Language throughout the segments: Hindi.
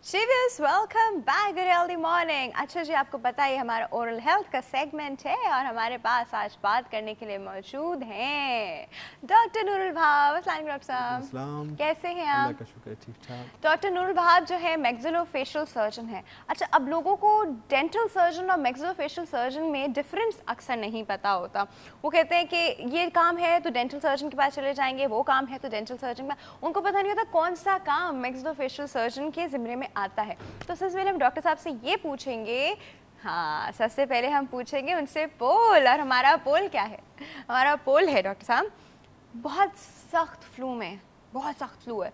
शिवियर्स welcome back good healthy morning. अच्छा जी, आपको पता है हमारा ओरल हेल्थ का सेगमेंट है और हमारे पास आज बात करने के लिए मौजूद हैं डॉक्टर नूरुल भाव। अस्सलाम साहब, कैसे हैं आप? अल्लाह का शुक्र, ठीक ठाक। डॉक्टर नूरुल भाव जो है मैक्सिलोफेशियल सर्जन है। अच्छा, अब लोगों को डेंटल सर्जन और मैक्सिलोफेशियल सर्जन में डिफरेंस अक्सर नहीं पता होता। वो कहते हैं कि ये काम है तो डेंटल सर्जन के पास चले जाएंगे, वो काम है तो डेंटल सर्जन के पास। उनको पता नहीं होता कौन सा काम मैक्सिलोफेशियल सर्जन के जिम्मे में आता है। तो सबसे पहले हम डॉक्टर साहब से ये पूछेंगे, हाँ सबसे पहले हम पूछेंगे उनसे पोल। और हमारा पोल क्या है? हमारा पोल है डॉक्टर साहब, बहुत सख्त फ्लू में, बहुत सख्त फ्लू है,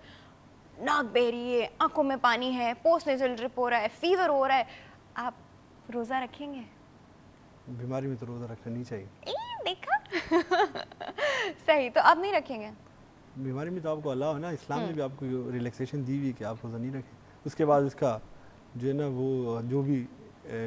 नाक बह रही है, आंखों में पानी है, पोस्ट नेजल ड्रिप हो रहा है, फीवर हो रहा है, आप रोज़ा रखेंगे? बीमारी में तो रोज़ा रखना नहीं चाहिए। देखा सही, तो आप नहीं रखेंगे? बीमारी में तो आपको अल्लाह है ना, इस्लाम ने भी आपको रिलैक्सेशन दी हुई है कि आप रोज़ा नहीं रखें। उसके बाद इसका जो है ना वो जो भी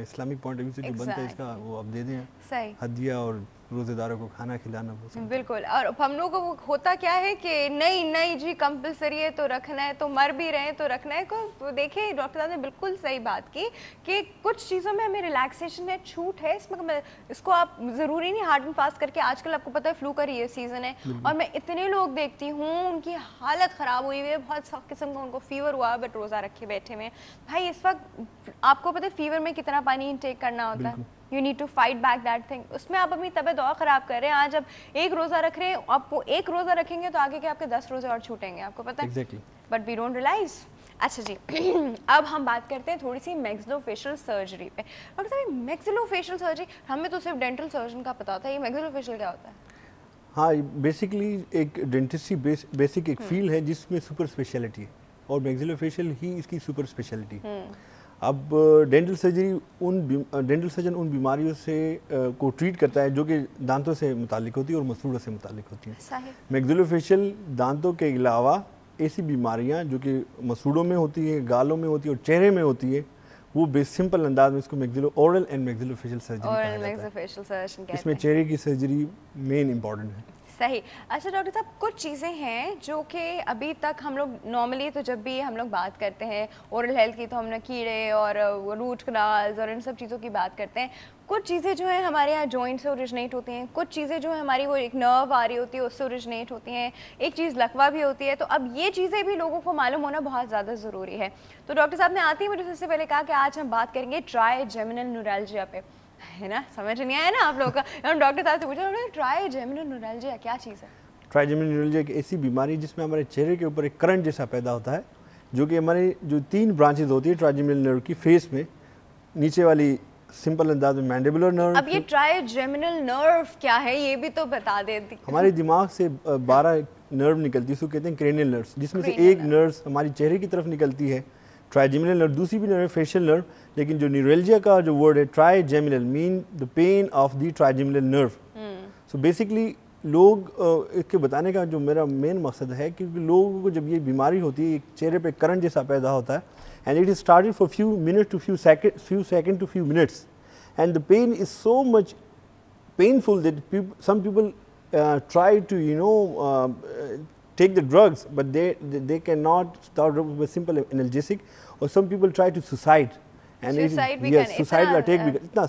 इस्लामिक पॉइंट ऑफ व्यू से जो बनता है इसका वो आप दे दें, सही हदिया और रोज़ेदारों को खाना खिलाना। बिल्कुल। और हम लोग को होता क्या है कि नहीं नहीं जी कंपलसरी है तो रखना है, तो मर भी रहे हैं तो रखना है को। देखिए डॉक्टर साहब ने बिल्कुल सही बात की कि कुछ चीज़ों में हमें रिलैक्सेशन है, छूट है, इसमें इसको आप ज़रूरी नहीं हार्ड एंड फास्ट करके। आजकल आपको पता है फ्लू का ये सीज़न है और मैं इतने लोग देखती हूँ उनकी हालत ख़राब हुई हुई है, बहुत सख्त किस्म का उनको फीवर हुआ बट रोज़ा रखे बैठे में। भाई इस वक्त आपको पता है फीवर में कितना पानी इनटेक करना होता है। You need to fight back that thing। उसमें आप अपनी तबीयत और ख़राब कर रहे हैं। आज अब एक रोज़ा रख रहे हैं, आप वो एक रोज़ा रखेंगे तो आगे के आपके 10 रोज़े और छूटेंगे, आपको पता है। Exactly। But we don't realise. अच्छा जी अब हम बात करते हैं थोड़ी सी मैक्सिलोफेशियल सर्जरी पे। डॉक्टर साहब मैक्सिलोफेशियल सर्जरी, हमें तो सिर्फ डेंटल सर्जन का पता होता है, ये मैक्सिलोफेशियल क्या होता है? हाँ, बेसिकली एक डेंटिस्ट्री बेसिक एक फील्ड है जिसमें सुपर स्पेशलिटी है और मैक्सिलोफेशियल ही इसकी सुपर स्पेशलिटी। अब डेंटल सर्जन उन बीमारियों से को ट्रीट करता है जो कि दांतों से मुतालिक होती है और मसूड़ों से मुतालिक होती हैं। मैक्सिलोफेशियल दांतों के अलावा ऐसी बीमारियां जो कि मसूड़ों में होती है, गालों में होती है और चेहरे में होती है, वो बेसिंपल अंदाज में इसको ओरल एंड मैक्सिलोफेशियल सर्जरी कहा जाता है। इसमें चेहरे की सर्जरी मेन इंपॉर्टेंट है। सही। अच्छा डॉक्टर साहब, कुछ चीज़ें हैं जो कि अभी तक हम लोग नॉर्मली तो जब भी हम लोग बात करते हैं ओरल हेल्थ की तो हमने कीड़े और रूट कनाल्स और इन सब चीज़ों की बात करते हैं। कुछ चीज़ें जो हैं हमारे यहाँ जॉइंट से ओरिजिनेट होती हैं, कुछ चीज़ें जो है हमारी वो एक नर्व आ रही होती है उससे ओरिजिनेट होती हैं, एक चीज़ लकवा भी होती है। तो अब ये चीज़ें भी लोगों को मालूम होना बहुत ज़्यादा ज़रूरी है। तो डॉक्टर साहब ने आते ही मुझे सबसे पहले कहा कि आज हम बात करेंगे ट्राइजेमिनल न्यूरैल्जिया पे, है ना? समझ नहीं आया ना आप लोगों का? डॉक्टर साहब से पूछा ट्राइजेमिनल न्यूरैल्जिया क्या चीज़ है? ट्राइजेमिनल न्यूरैल्जिया एक ऐसी बीमारी जिसमें हमारे चेहरे के ऊपर एक करंट जैसा पैदा होता है, जो कि हमारे जो 3 ब्रांचेज होती है ट्राइजेमिनल नर्व की, फेस में नीचे वाली सिंपल अंदाज में मैंडिबुलर नर्व। अब ये ट्राइजेमिनल नर्व क्या है ये भी तो बता देती। हमारे दिमाग से 12 नर्व निकलती है, उसको कहते हैं क्रेनियल नर्व, जिसमें से एक नर्व हमारी चेहरे की तरफ निकलती है ट्राइजेमिनल नर्व, दूसरी भी नर्व फेशियल नर्व। लेकिन जो न्यूरैल्जिया का जो वर्ड है trigeminal mean the pain of the trigeminal nerve. So basically लोग इसके बताने का जो मेरा मेन मकसद है, क्योंकि लोगों को जब ये बीमारी होती है चेहरे पे करंट जैसा पैदा होता है and it is started for few minutes to few second to few minutes, and the pain is so much painful that some people try to take the drugs, but they cannot start with simple analgesic, or some people try to suicide and suicide will take because इतना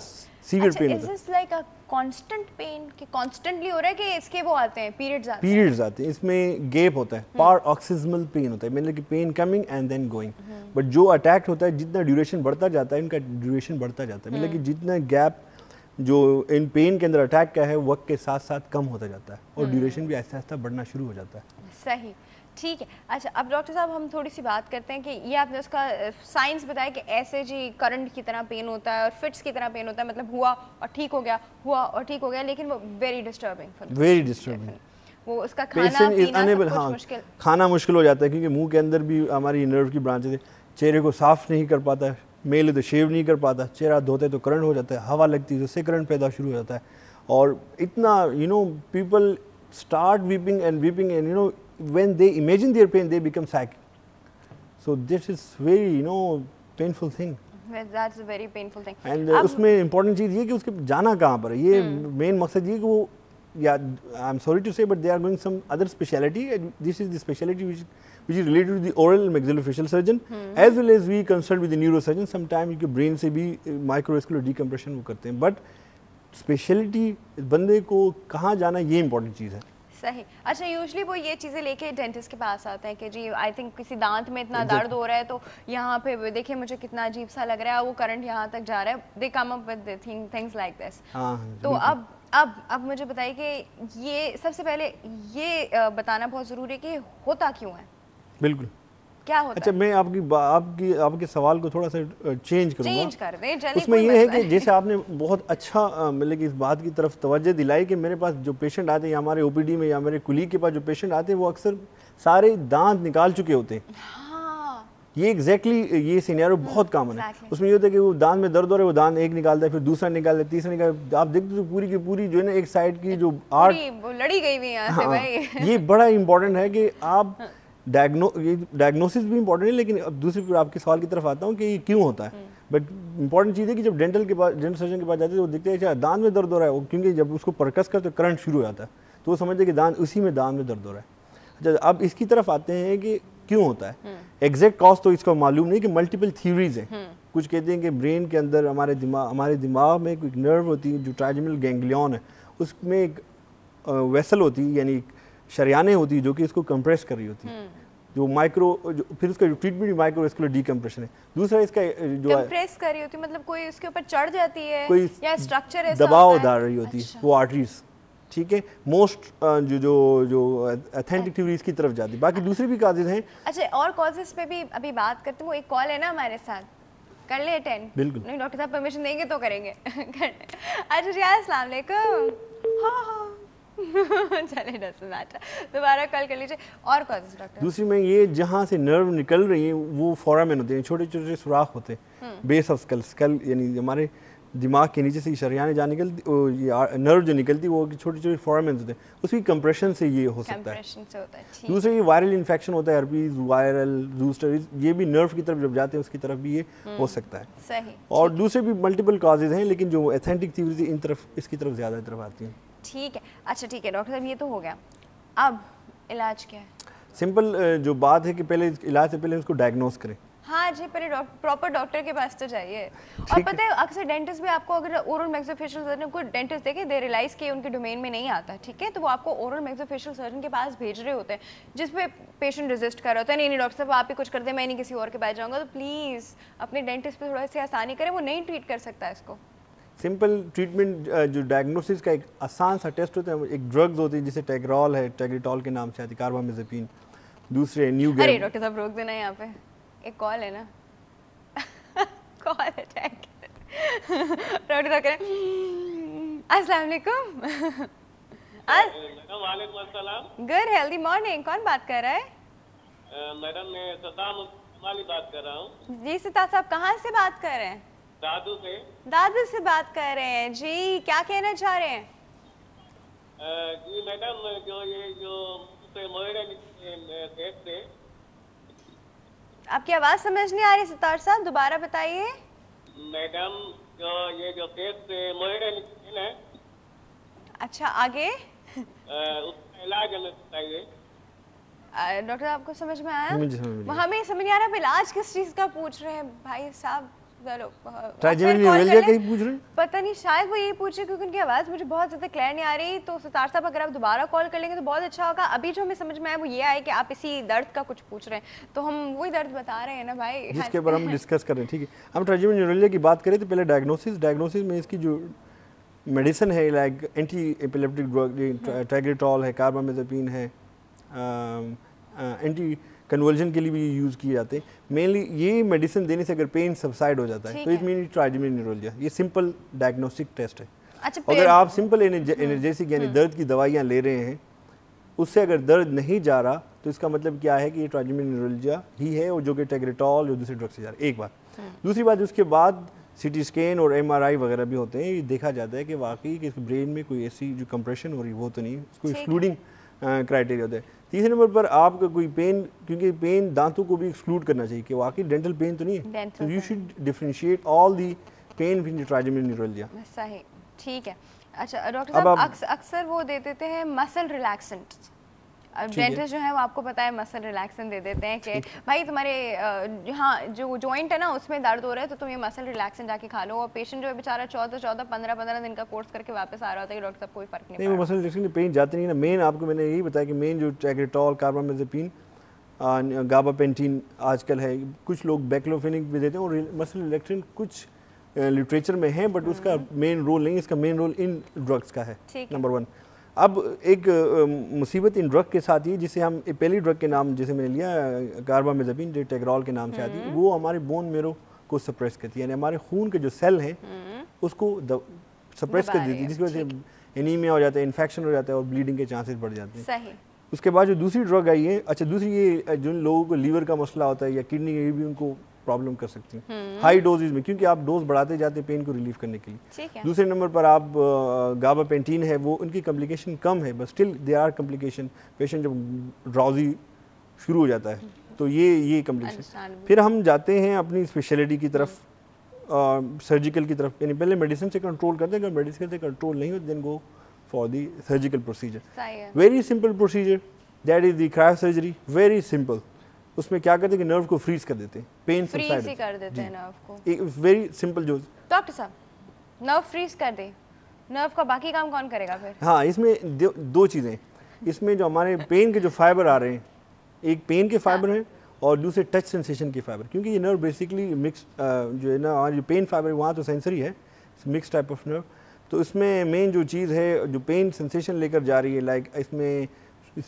severe pain होता है। Is this like a constant pain कि constantly हो रहा है कि इसके वो आते हैं periods आते हैं, इसमें गैप होता है, paroxysmal pain होता है, मतलब कि pain coming and then going. But जो अटैक होता है जितना ड्यूरेशन बढ़ता जाता है, इनका ड्यूरेशन बढ़ता जाता है, मतलब कि जितना गैप जो इन पेन के अंदर अटैक का है वक्त के साथ साथ कम होता जाता है और ड्यूरेशन भी आहिस्ता आहिस्ता बढ़ना शुरू हो जाता है। सही, ठीक है। अच्छा अब डॉक्टर साहब हम थोड़ी सी बात करते हैं कि ये आपने उसका साइंस बताया कि ऐसे जी करंट की तरह पेन होता है और फिट्स की तरह पेन होता है, मतलब हुआ और ठीक हो गया, हुआ और ठीक हो गया, लेकिन वो वेरी डिस्टर्बिंग, वो उसका खाना पीना सब कुछ मुश्किल, खाना मुश्किल हो जाता है क्योंकि मुंह के अंदर भी हमारी नर्व की ब्रांचेज है, चेहरे को साफ नहीं कर पाता, मेल है तो शेव नहीं कर पाता, चेहरा धोते तो करंट हो जाता है, हवा लगती है तो उससे करंट पैदा शुरू हो जाता है और इतना people start weeping and when they imagine their pain they become psychic, so this is very painful thing. That's a very painful thing. And उसमें important चीज़ ये कि उसके जाना कहाँ पर है, ये मेन मकसद ये कि वो yeah, I'm sorry to say, but they are going some other specialty. This is the specialty which is related to the oral maxillofacial surgeon, as well as we consult with the neurosurgeon. Sometimes उनके brain से भी microvascular decompression वो करते हैं, but specialty बंदे को कहाँ जाना ये important चीज़ है। सही। अच्छा, यूजली वो ये चीज़ें लेके डेंटिस्ट के पास आते हैं कि जी आई थिंक किसी दांत में इतना दर्द हो रहा है, तो यहाँ पे देखिए मुझे कितना अजीब सा लग रहा है, वो करंट यहाँ तक जा रहा है, they come up with things like this. तो अब मुझे बताइए कि ये सबसे पहले ये बताना बहुत ज़रूरी है कि होता क्यों है। बिल्कुल, क्या होता अच्छा, मैं आपके सवाल को थोड़ा सा चेंज करूंगा। चेंज कर दें जल्दी। उसमें ये है कि जैसे आपने बहुत अच्छा मतलब कि इस बात की तरफ तवज्जो दिलाई कि मेरे पास जो पेशेंट आते हैं या हमारे ओपीडी में या मेरे कुलीग के पास जो पेशेंट आते हैं वो अक्सर सारे दांत निकाल चुके होते हैं। हाँ। ये एग्जैक्टली ये सिनेरियो बहुत कॉमन है। उसमें ये होता है कि वो दांत में दर्द हो रहा है, वो दांत एक निकालता है, फिर दूसरा निकालता है, तीसरा निकालता है, आप देखते हो पूरी की पूरी जो है ना एक साइड की जो आर्ट लड़ी गई हुई है भाई। ये बड़ा इंपॉर्टेंट है कि आप डायग्नोसिस भी इंपॉर्टेंट है, लेकिन अब दूसरी आपके सवाल की तरफ आता हूँ कि ये क्यों होता है। बट इंपॉर्टेंट चीज़ है कि जब डेंटल सर्जन के पास जाते हैं तो देखते हैं दांत में दर्द हो रहा है, क्योंकि जब उसको परकस कर तो करंट शुरू हो जाता है, तो वो समझते हैं कि दांत उसी में दांत में दर्द हो रहा है। अच्छा, अब इसकी तरफ आते हैं कि क्यों होता है। एग्जैक्ट कॉज तो इसका मालूम नहीं, कि मल्टीपल थ्योरीज हैं। कुछ कहते हैं कि ब्रेन के अंदर हमारे दिमाग में कोई नर्व होती है जो ट्राइजेमिनल गैंग्लियन है, उसमें एक वेसल होती है, यानी शरियाने होती है जो कि इसको कंप्रेस कर रही होती है, जो फिर उसका ट्रीटमेंट माइक्रोवेस्कुलर डीकम्प्रेशन है। दूसरा इसका जो कंप्रेस कर रही होती है, मतलब कोई उसके ऊपर चढ़ जाती है या स्ट्रक्चर ऐसा दबाव डाल रही होती है वो आर्टरीज, ठीक है। मोस्ट जो ऑथेंटिक थ्योरीज की तरफ जाती है, बाकी दूसरी भी काजेज हैं। अच्छा, और कॉजेज पे भी अभी बात करते हैं। वो एक कॉल है ना हमारे साथ, कर ले अटेंड। बिल्कुल, नहीं डॉक्टर साहब परमिशन देंगे तो करेंगे। अच्छा जी, अस्सलाम वालेकुम। हाँ चले दोबारा कॉल कर लीजिए। और कॉजेज डॉक्टर? दूसरी में ये जहाँ से नर्व निकल रही है वो फोरामेन होते हैं, छोटे छोटे सुराख होते हैं बेस ऑफ स्कल, यानी हमारे दिमाग के नीचे से शरियाने जहाँ निकलती, ये नर्व जो निकलती है वो छोटे छोटे फोरामेन होते हैं, उसकी कंप्रेशन से ये हो सकता है। दूसरा ये वायरल इन्फेक्शन होता है, हर्पीज वायरल जूस्टर, ये भी नर्व की तरफ जब जाते हैं उसकी तरफ भी ये हो सकता है। सही। और दूसरे भी मल्टीपल काजेज हैं, लेकिन जो ऑथेंटिक थ्योरीज इन तरफ इसकी तरफ ज़्यादा तरफ आती हैं। ठीक है। अच्छा ठीक है डॉक्टर साहब, ये तो हो गया, अब इलाज क्या है? सिंपल जो बात है कि पहले इलाज से पहले उसको डायग्नोस करें। हाँ जी, पहले प्रॉपर डॉक्टर के पास तो जाइए। और पता है अक्सर डेंटिस्ट भी आपको, अगर ओरल मैक्सिलोफेशियल सर्जन को डेंटिस्ट देखे, दे रियलाइज कि उनके डोमेन में नहीं आता, ठीक है, तो वो आपको ओरल मैक्सिलोफेशियल सर्जन के पास भेज रहे होते हैं, जिस पे पेशेंट रेजिस्ट कर रहा होता है, नहीं डॉक्टर साहब आप ही कुछ कर दे, मैं नहीं किसी और के पास जाऊँगा। तो प्लीज़ अपने डेंटिस्ट पे थोड़ा सी आसानी करें, वो नहीं ट्रीट कर सकता है इसको। सिंपल ट्रीटमेंट जो डायग्नोसिस का एक आसान सा टेस्ट होता है, एक ड्रग्स होती है जिसे टेग्रॉल है, टेग्रिटॉल के नाम से आती है, कार्बामेज़ेपिन। दूसरे न्यू अरे डॉक्टर साहब रोक देना, यहाँ पे एक कॉल है ना। Call attack. डॉक्टर साहब करें अस्सलाम वालेकुम। वालेकुम अस्सलाम। गुड हेल्दी मॉर्निंग, कौन बात कर रहा है? मैडम मैं सद्दाम उस्मानी बात कर रहा हूँ। जी सद्दाम साहब, कहाँ से बात कर रहे हैं? दादू से। दादू से बात कर रहे हैं जी, क्या कहना चाह रहे हैं? जी मैडम, जो मोहरे से आपकी आवाज समझ नहीं आ रही सत्तार साहब, दोबारा बताइए। मैडम जो फेस से मोहरे निकले हैं। अच्छा, आगे? उसका इलाज हमें बताइए। डॉक्टर आपको समझ में आया? हमें समझ नहीं आ रहा, इलाज किस चीज का पूछ रहे हैं भाई साहब? पूछ रहे? पता नहीं, शायद वो यही पूछ रहे क्योंकि उनकी आवाज़ मुझे बहुत ज़्यादा क्लियर नहीं आ रही। तो सत्तार साहब अगर आप दोबारा कॉल कर लेंगे तो बहुत अच्छा होगा। अभी जो हमें समझ में आया वो ये आया कि आप इसी दर्द का कुछ पूछ रहे हैं, तो हम वही दर्द बता रहे हैं ना भाई, जिसके ऊपर हम डिस्कस कर रहे हैं। ठीक है, हम ट्राइजेमिनल न्यूरोलॉजी की बात करें तो पहले डायग्नोसिस में इसकी जो मेडिसिन है, लाइक एंटी एपिलेप्टिक ड्रग, टेग्रिटॉल है, कार्बामेज़ेपिन है, एंटी कन्वर्जन के लिए भी यूज़ किए जाते हैं। मेनली ये मेडिसिन देने से अगर पेन सबसाइड हो जाता है तो इट मीन ट्राइजेमिनल न्यूरोलजिया। ये सिंपल डायग्नोस्टिक टेस्ट है। अच्छा, अगर आप सिंपल एनर्जेसिक यानी दर्द की दवाइयाँ ले रहे हैं, उससे अगर दर्द नहीं जा रहा तो इसका मतलब क्या है कि ये ट्राइजेमिनल न्यूरोलजिया ही है, और जो कि टेग्रिटॉल या दूसरे ड्रग से जा रहा है। एक बात। दूसरी बात, उसके बाद सीटी स्कैन और MRI वगैरह भी होते हैं, ये देखा जाता है कि वाकई कि ब्रेन में कोई ऐसी जो कंप्रेशन हो रही वो तो नहीं, उसको एक्सक्लूडिंग क्राइटेरिया होता है। तीसरे नंबर पर आपका कोई पेन, क्योंकि पेन दांतों को भी एक्सक्लूड करना चाहिए कि वाकई डेंटल पेन तो नहीं है, तो you should differentiate all the pain with trigeminal neuralgia. सही, ठीक है। अच्छा डॉक्टर अब साहब, आप- अक्सर वो दे देते हैं मसल रिलैक्सेंट। डेंटिस्ट जो है वो आपको पता है मसल रिलैक्सेंट दे देते हैं कि भाई तुम्हारे यहाँ जो जॉइंट है ना उसमें दर्द हो रहा है तो तुम ये मसल रिलैक्सेंट जाके खा लो, और पेशेंट जो है बेचारा 14-15 दिन का कोर्स करके वापस आ रहा होता है कि डॉक्टर साहब कोई फर्क नहीं नहीं, वो पड़ा। मसल रिलैक्सेशन की पेन जाती नहीं ना। मेन आपको मैंने यही बताया कि मेन जो ट्रैकेटॉल, कार्बामेज़ेपिन, गाबापेंटीन आजकल है, कुछ लोग बैक्लोफेनिक भी देते हैं, और मसल रिलैक्सेशन कुछ लिटरेचर में है, बट उसका मेन रोल नहीं, इसका मेन रोल इन ड्रग्स का है, ठीक है। नंबर 1। अब एक मुसीबत इन ड्रग के साथ ही, जिसे हम पहली ड्रग के नाम जैसे मैंने लिया कार्बामेज़ेपिन, जो टेग्रॉल के नाम से आती है, वो हमारे बोन मेरो को सप्रेस करती है, यानी हमारे खून के जो सेल हैं उसको सप्रेस कर देती है, जिसकी वजह से एनीमिया हो जाता है, इन्फेक्शन हो जाता है और ब्लीडिंग के चांसेस बढ़ जाते हैं। सही। उसके बाद जो दूसरी ड्रग आई है, अच्छा दूसरी ये जिन लोगों को लीवर का मसला होता है या किडनी की भी उनको प्रॉब्लम कर सकती है हाई डोजेज में, क्योंकि आप डोज बढ़ाते जाते हैं पेन को रिलीफ करने के लिए। ठीक है। दूसरे नंबर पर आप गाबापेंटीन है, वो उनकी कॉम्प्लिकेशन कम है, but still they are complication. Patient जब ड्राउजी शुरू हो जाता है तो ये कॉम्प्लिकेशन। Understandable। फिर हम जाते हैं अपनी स्पेशलिटी की तरफ, सर्जिकल की तरफ, यानी पहले मेडिसिन से कंट्रोल करते हैं, अगर मेडिसिन से कंट्रोल नहीं हो then go for the surgical procedure. सही है। Very simple procedure, that is the cryosurgery, very simple. उसमें क्या करते हैं कि नर्व को फ्रीज कर देते हैं, पेन फ्रीज ही कर देते हैं नर्व को। एक वेरी सिंपल जो। डॉक्टर साहब नर्व फ्रीज कर दे, नर्व का बाकी काम कौन करेगा फिर? हाँ, इसमें दो चीज़ें, इसमें जो हमारे पेन के जो फाइबर आ रहे हैं, एक पेन के फाइबर हैं और दूसरे टच सेंसेशन के फाइबर, क्योंकि ये नर्व बेसिकली मिक्स जो है ना, हमारी जो पेन फाइबर है वहाँ तो सेंसरी है, मिक्स टाइप ऑफ नर्व। तो इसमें मेन जो चीज़ है जो पेन सेंसेशन लेकर जा रही है, लाइक इसमें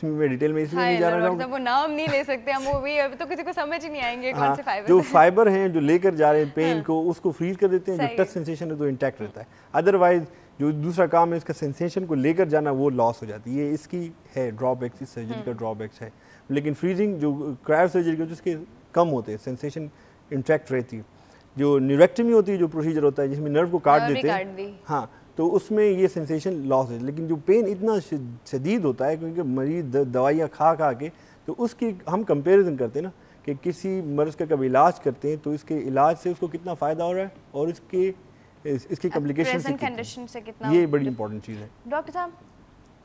मैं डिटेल में इसलिए नहीं जा रहा हूँ, वो नाम नहीं ले सकते हम, वो भी अभी तो किसी को समझ ही नहीं आएंगे कौन से फाइबर। जो फाइबर हैं जो लेकर जा रहे हैं पेन को, उसको फ्रीज कर देते हैं, सही जो टच सेंसेशन है तो इंटैक्ट रहता है। अदरवाइज जो दूसरा काम है इसका सेंसेशन को लेकर जाना, वो लॉस हो जाती है। ये इसकी है ड्रॉबैक्स, इस सर्जरी का ड्रॉबैक्स है। लेकिन फ्रीजिंग जो क्रायो सर्जरी के जिसके कम होते हैं, सेंसेशन इंटैक्ट रहती है। जो न्यूरेक्टमी होती है, जो प्रोसीजर होता है जिसमें नर्व को काट देते हैं, हाँ, तो उसमें ये सेंसेशन लॉस है। लेकिन जो पेन इतना शदीद होता है क्योंकि मरीज दवाइयाँ खा के, तो उसकी हम कंपैरिजन करते हैं ना कि किसी मर्ज़ का कभी इलाज करते हैं तो इसके इलाज से उसको कितना फ़ायदा हो रहा है और इसकी कॉम्प्लिकेशन से कितना, ये बड़ी इंपॉर्टेंट चीज़ है। डॉक्टर साहब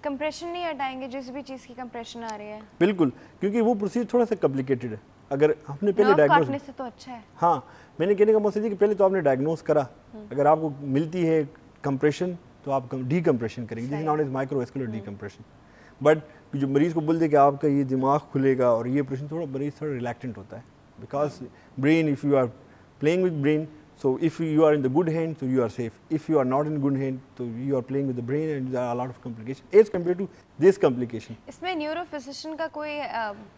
कंप्रेशन नहीं हटाएंगे जिस भी चीज़ की कंप्रेशन आ रही है? बिल्कुल, क्योंकि वो प्रोसीजर थोड़ा सा कॉम्प्लिकेटेड है। अगर आपने पहले डायग्नोस से तो अच्छा है। हाँ, मैंने कहने का मकसद है कि पहले तो आपने डायग्नोस करा, अगर आपको मिलती है कंप्रेशन तो आप डीकम्प्रेशन करेंगे, जिस known as microvascular decompression. But जो मरीज को बोल दे कि आपका ये दिमाग खुलेगा और ये ऑपरेशन, थोड़ा मरीज थोड़ा रिलैक्टेंट होता है, because brain, if you are playing with brain, so if you are in the good hand, so you are safe. If you are not in good hand, so you are playing with the brain and there are a lot of complications as compared to this complication. इसमें न्यूरो फिजिशियन का कोई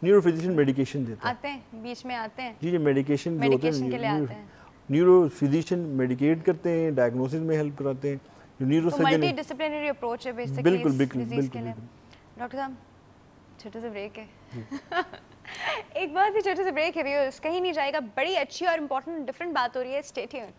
न्यूरो फिजिशियन मेडिकेशन देता है, आते हैं बीच में आते हैं जी, मेडिकेशन जो होते हैं के लिए आते हैं। न्यूरो फिजिशियन मेडिकेट करते हैं, डायग्नोसिस में हेल्प कराते हैं, जो neuro surgeon multi disciplinary approach है बेसिकली बिल्कुल इस बिल्कुल डिजीज के लिए। बिल्कुल। डॉक्टर साहब छोटे से ब्रेक है एक बहुत ही छोटे से ब्रेक है, कहीं नहीं जाएगा, बड़ी अच्छी और इम्पोर्टेंट डिफरेंट बात हो रही है, स्टे ट्यून्ड।